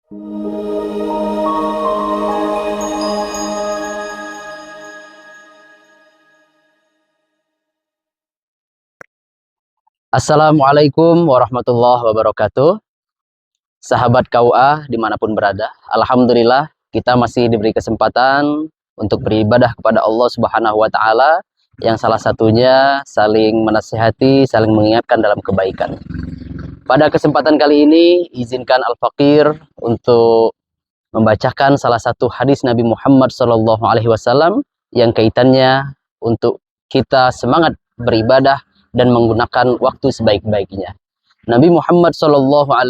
Assalamualaikum warahmatullahi wabarakatuh. Sahabat KUA dimanapun berada, alhamdulillah kita masih diberi kesempatan untuk beribadah kepada Allah Subhanahu wa Ta'ala, yang salah satunya saling menasihati, saling mengingatkan dalam kebaikan. Pada kesempatan kali ini, izinkan Al-Faqir untuk membacakan salah satu hadis Nabi Muhammad SAW yang kaitannya untuk kita semangat beribadah dan menggunakan waktu sebaik-baiknya. Nabi Muhammad SAW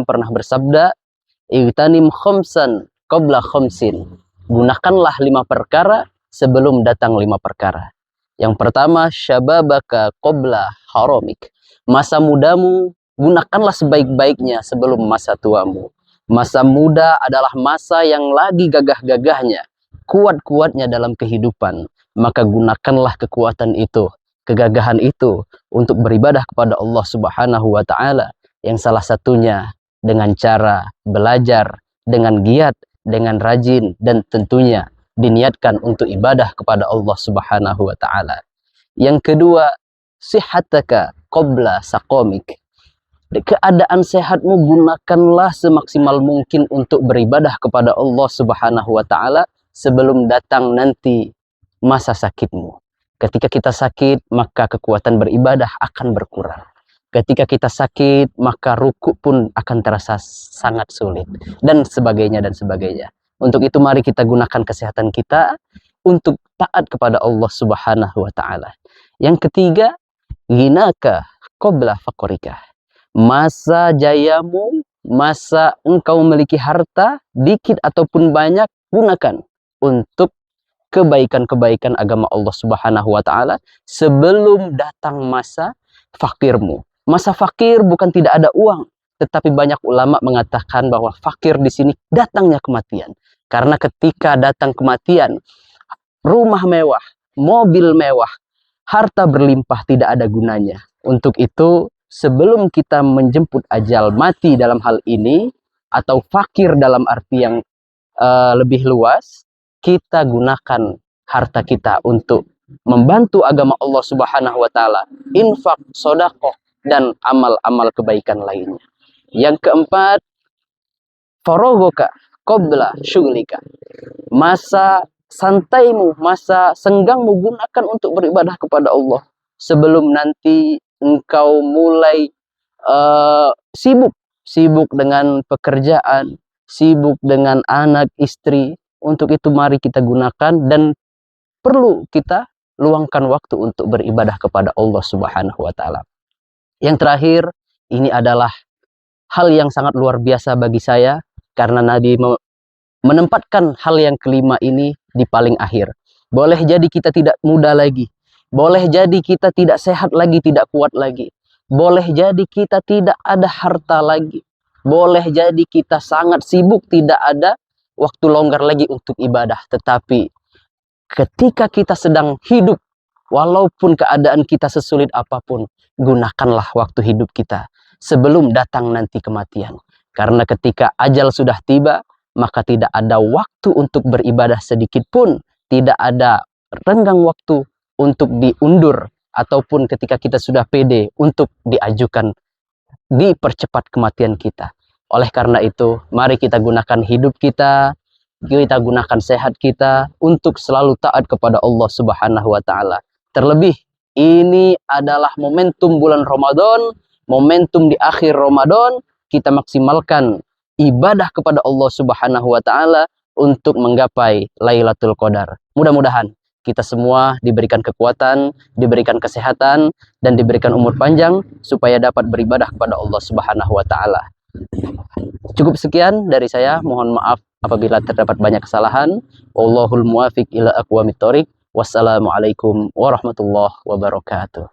pernah bersabda, "Igtanim khamsan qabla khamsin." Gunakanlah 5 perkara sebelum datang 5 perkara. Yang pertama, syababaka qabla haramik. Masa mudamu gunakanlah sebaik-baiknya sebelum masa tuamu. Masa muda adalah masa yang lagi gagah-gagahnya, kuat-kuatnya dalam kehidupan. Maka gunakanlah kekuatan itu, kegagahan itu untuk beribadah kepada Allah Subhanahu wa Ta'ala, yang salah satunya dengan cara belajar, dengan giat, dengan rajin, dan tentunya diniatkan untuk ibadah kepada Allah Subhanahu wa Ta'ala. Yang kedua, sihataka qabla saqamik. Keadaan sehatmu gunakanlah semaksimal mungkin untuk beribadah kepada Allah Subhanahu wa Ta'ala sebelum datang nanti masa sakitmu. Ketika kita sakit, maka kekuatan beribadah akan berkurang. Ketika kita sakit, maka ruku pun akan terasa sangat sulit. Dan sebagainya, dan sebagainya. Untuk itu mari kita gunakan kesehatan kita untuk taat kepada Allah Subhanahu wa Ta'ala. Yang ketiga, ghinaka qabla faqrika. Masa jayamu, masa engkau memiliki harta, dikit ataupun banyak, gunakan untuk kebaikan-kebaikan agama Allah Subhanahu wa Ta'ala sebelum datang masa fakirmu. Masa fakir bukan tidak ada uang, tetapi banyak ulama mengatakan bahwa fakir di sini datangnya kematian. Karena ketika datang kematian, rumah mewah, mobil mewah, harta berlimpah tidak ada gunanya. Untuk itu, sebelum kita menjemput ajal mati dalam hal ini, atau fakir dalam arti yang lebih luas, kita gunakan harta kita untuk membantu agama Allah Subhanahu wa Ta'ala, infak, sodakoh, dan amal-amal kebaikan lainnya. Yang keempat, faraghoka qabla syughlika. Masa santaimu, masa senggangmu gunakan untuk beribadah kepada Allah sebelum nanti engkau mulai sibuk dengan pekerjaan, sibuk dengan anak, istri. Untuk itu mari kita gunakan dan perlu kita luangkan waktu untuk beribadah kepada Allah Subhanahu wa Ta'ala. Yang terakhir, ini adalah hal yang sangat luar biasa bagi saya, karena Nabi menempatkan hal yang kelima ini di paling akhir. Boleh jadi kita tidak muda lagi, boleh jadi kita tidak sehat lagi, tidak kuat lagi, boleh jadi kita tidak ada harta lagi, boleh jadi kita sangat sibuk, tidak ada waktu longgar lagi untuk ibadah. Tetapi ketika kita sedang hidup, walaupun keadaan kita sesulit apapun, gunakanlah waktu hidup kita sebelum datang nanti kematian. Karena ketika ajal sudah tiba, maka tidak ada waktu untuk beribadah sedikit pun, tidak ada renggang waktu untuk diundur, ataupun ketika kita sudah pede untuk diajukan, dipercepat kematian kita. Oleh karena itu, mari kita gunakan hidup kita gunakan sehat kita untuk selalu taat kepada Allah Subhanahu wa Ta'ala. Terlebih, ini adalah momentum bulan Ramadan, momentum di akhir Ramadan, kita maksimalkan ibadah kepada Allah Subhanahu wa Ta'ala untuk menggapai Lailatul Qadar. Mudah-mudahan kita semua diberikan kekuatan, diberikan kesehatan, dan diberikan umur panjang supaya dapat beribadah kepada Allah Subhanahu wa Ta'ala. Cukup sekian dari saya, mohon maaf apabila terdapat banyak kesalahan. Wallahul muwafiq ila aqwamit thoriq. Wassalamualaikum warahmatullahi wabarakatuh.